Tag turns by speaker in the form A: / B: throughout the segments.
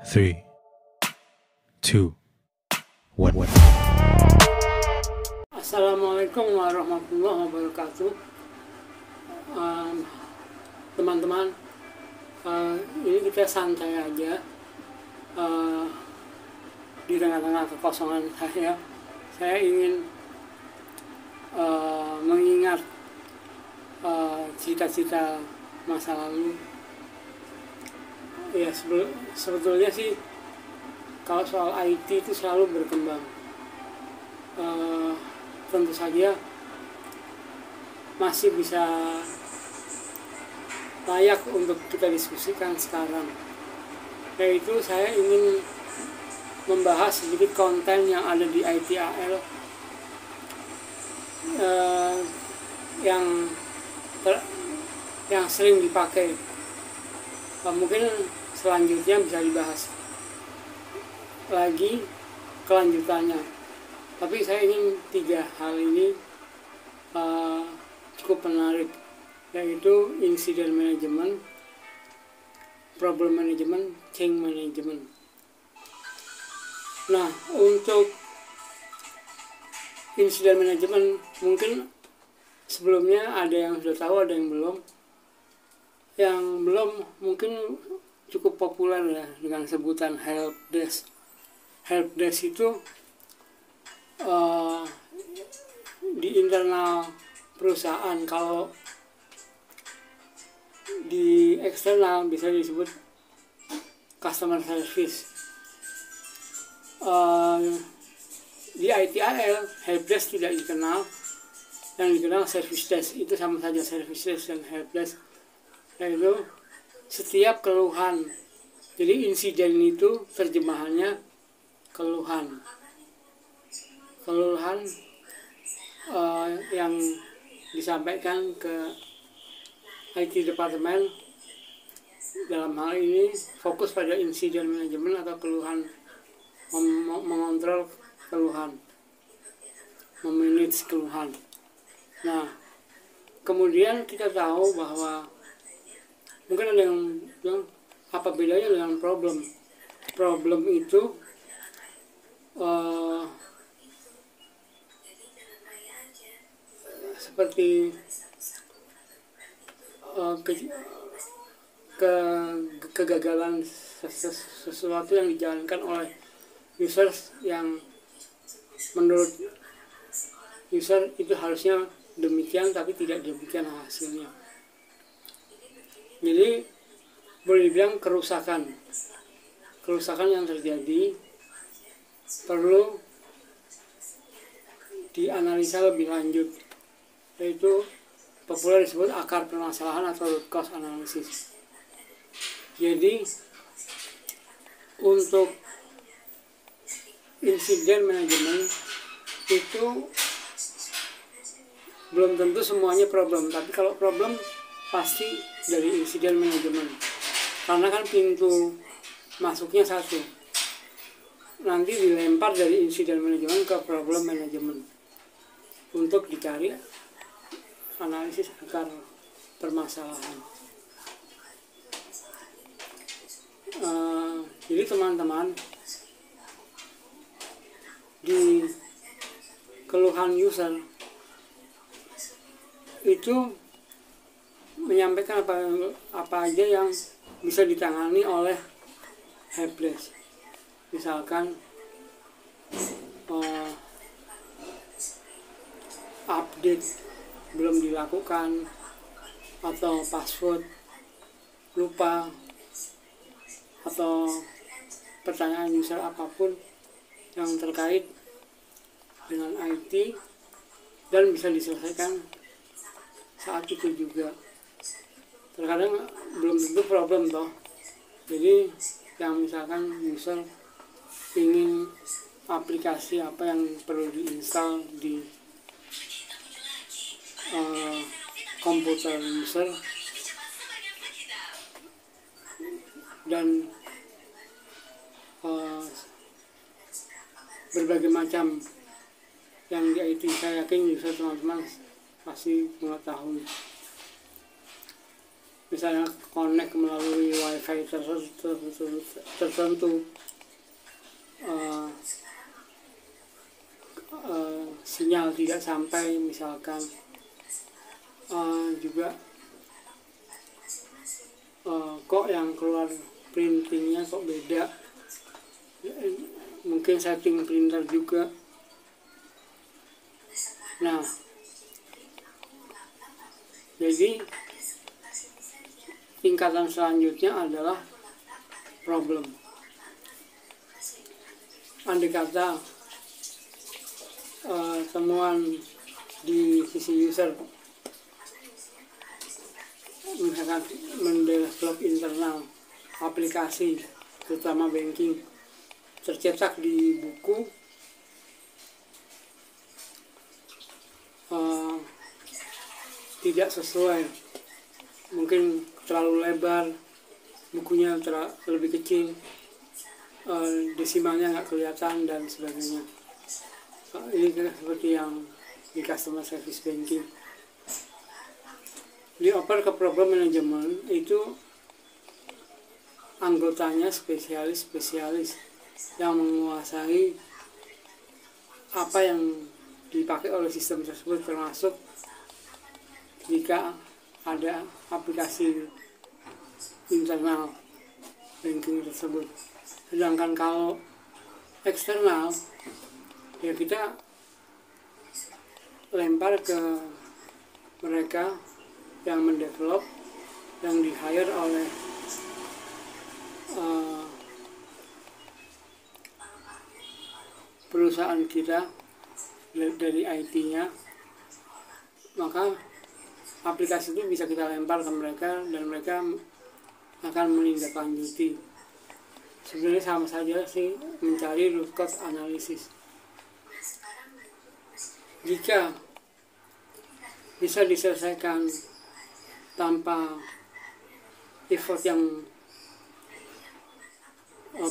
A: 3, 2, 1.
B: Assalamualaikum warahmatullahi wabarakatuh. Teman-teman, ini kita santai aja. Di tengah-tengah kekosongan saya ingin mengingat cita-cita masa lalu. Ya, sebetulnya sih kalau soal IT itu selalu berkembang. Tentu saja masih bisa layak untuk kita diskusikan sekarang. Yaitu saya ingin membahas sedikit konten yang ada di ITAL yang sering dipakai. Mungkin selanjutnya bisa dibahas lagi kelanjutannya. Tapi saya ingin 3 hal ini cukup menarik, yaitu incident management, problem management, change management. Nah, untuk incident management mungkin sebelumnya ada yang sudah tahu, ada yang belum. Yang belum mungkin cukup populer ya dengan sebutan help desk. Help desk itu di internal perusahaan, kalau di eksternal bisa disebut customer service. Di ITIL help desk tidak dikenal, yang dikenal service desk. Itu sama saja, service desk dan help desk, yaitu setiap keluhan. Jadi insiden itu terjemahannya keluhan yang disampaikan ke IT departemen. Dalam hal ini fokus pada insiden manajemen atau keluhan, mengontrol keluhan, memanage keluhan. Nah, kemudian kita tahu bahwa mungkin ada yang bilang, apa bedanya dengan problem? Problem itu seperti kegagalan sesuatu yang dijalankan oleh users yang menurut user itu harusnya demikian tapi tidak demikian hasilnya. Jadi boleh dibilang kerusakan yang terjadi perlu dianalisa lebih lanjut, yaitu populer disebut akar permasalahan atau root cause analysis. Jadi untuk incident management itu belum tentu semuanya problem, tapi kalau problem pasti dari incident management, karena kan pintu masuknya satu, nanti dilempar dari incident management ke problem management untuk dicari analisis akar permasalahan. Jadi teman-teman, di keluhan user itu menyampaikan apa aja yang bisa ditangani oleh helpdesk. Misalkan update belum dilakukan, atau password lupa, atau pertanyaan user apapun yang terkait dengan IT, dan bisa diselesaikan saat itu juga. Terkadang belum tentu problem toh. Jadi yang misalkan user ingin aplikasi apa yang perlu diinstal di komputer user, dan berbagai macam yang di IT, saya yakin user teman-teman pasti mengetahui. misalnya connect melalui wifi tertentu, sinyal tidak sampai misalkan, juga kok yang keluar printingnya kok beda, mungkin setting printer juga. Nah, jadi tingkatan selanjutnya adalah problem. Andai kata temuan di sisi user, misalkan mendevelop internal aplikasi terutama banking tercetak di buku, tidak sesuai, mungkin terlalu lebar, bukunya lebih kecil, desimalnya nggak kelihatan dan sebagainya. Ini seperti yang di customer service banking. Dioper ke problem management itu anggotanya spesialis yang menguasai apa yang dipakai oleh sistem tersebut, termasuk jika ada aplikasi internal banking tersebut. Sedangkan kalau eksternal, ya kita lempar ke mereka yang mendevelop, yang di hire oleh perusahaan kita dari IT-nya, maka aplikasi itu bisa kita lempar ke mereka dan mereka akan menindaklanjuti. Sebenarnya sama saja sih mencari root cause analysis. Jika bisa diselesaikan tanpa effort yang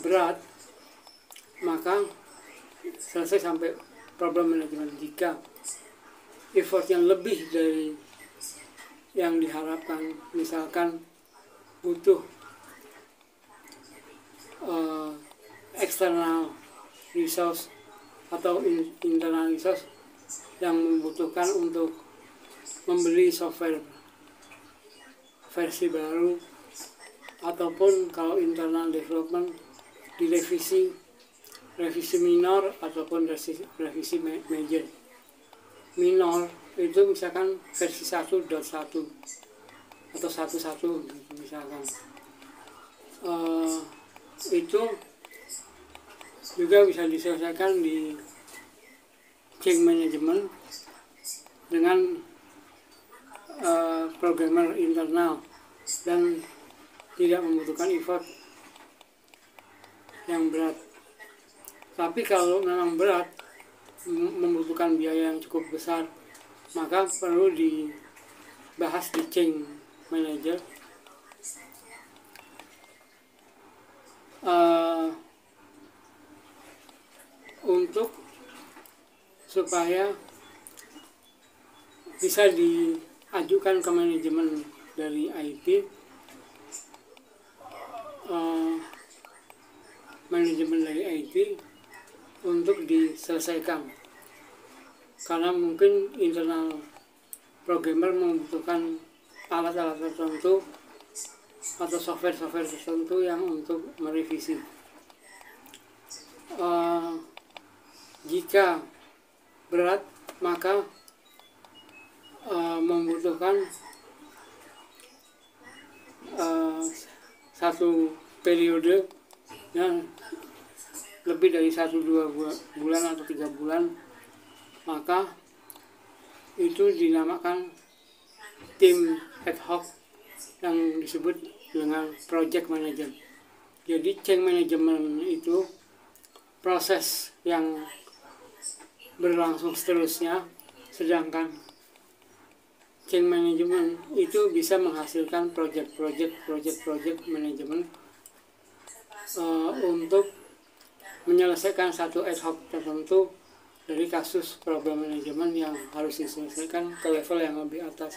B: berat, maka selesai sampai problem management. Jika effort yang lebih dari yang diharapkan, misalkan butuh external resource atau internal resource yang membutuhkan untuk membeli software versi baru, ataupun kalau internal development direvisi, revisi minor ataupun revisi major. Minor itu misalkan versi 1.1 atau 1.1 misalkan, itu juga bisa diselesaikan di change management dengan programmer internal dan tidak membutuhkan effort yang berat. Tapi kalau memang berat, membutuhkan biaya yang cukup besar, maka perlu dibahas di change manager untuk supaya bisa diajukan ke manajemen dari IT, manajemen dari IT untuk diselesaikan, karena mungkin internal programmer membutuhkan alat-alat tertentu atau software tertentu yang untuk merevisi. Jika berat, maka membutuhkan satu periode yang lebih dari 1-2 bulan atau 3 bulan, maka itu dinamakan tim ad hoc yang disebut dengan project manager. Jadi change management itu proses yang berlangsung seterusnya, sedangkan change management itu bisa menghasilkan project management untuk menyelesaikan satu ad hoc tertentu dari kasus problem management yang harus diselesaikan ke level yang lebih atas.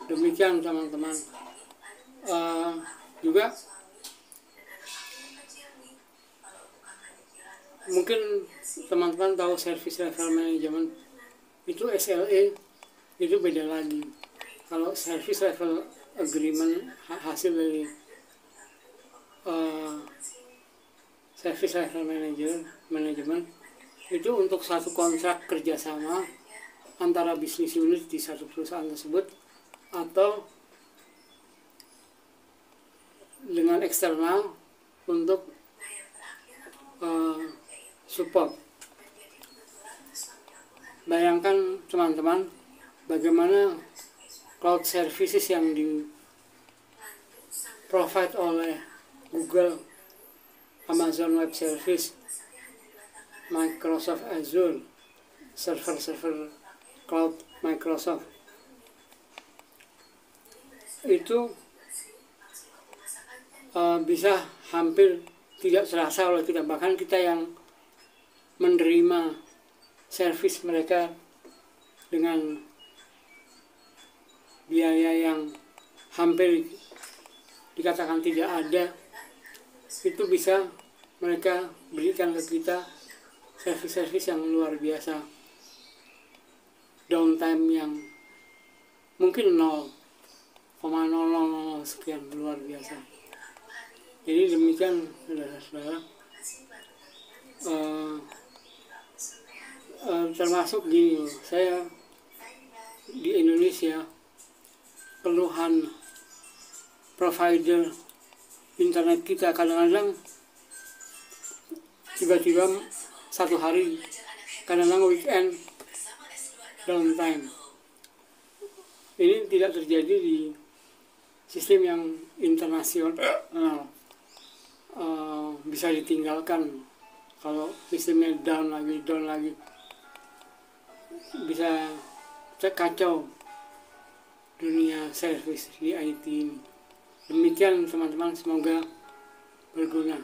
B: Demikian teman-teman. Juga mungkin teman-teman tahu Service Level Management itu SLA itu beda lagi. Kalau Service Level Agreement hasil dari Service Level Management itu untuk satu kontrak kerjasama antara bisnis unit di satu perusahaan tersebut atau dengan eksternal untuk support. Bayangkan teman-teman bagaimana cloud services yang di provide oleh Google, Amazon Web Service, Microsoft Azure, server cloud Microsoft itu bisa hampir tidak terasa oleh kita, bahkan kita yang menerima servis mereka dengan biaya yang hampir dikatakan tidak ada, itu bisa mereka berikan ke kita servis-servis yang luar biasa, downtime yang mungkin 0,000 sekian, luar biasa. Jadi demikian saudara-saudara, termasuk gini, saya di Indonesia keluhan provider internet kita kadang-kadang tiba-tiba satu hari, kadang-kadang weekend downtime. Ini tidak terjadi di sistem yang internasional. Bisa ditinggalkan. Kalau sistemnya down lagi, bisa kacau dunia service di IT ini. Demikian teman-teman, semoga berguna.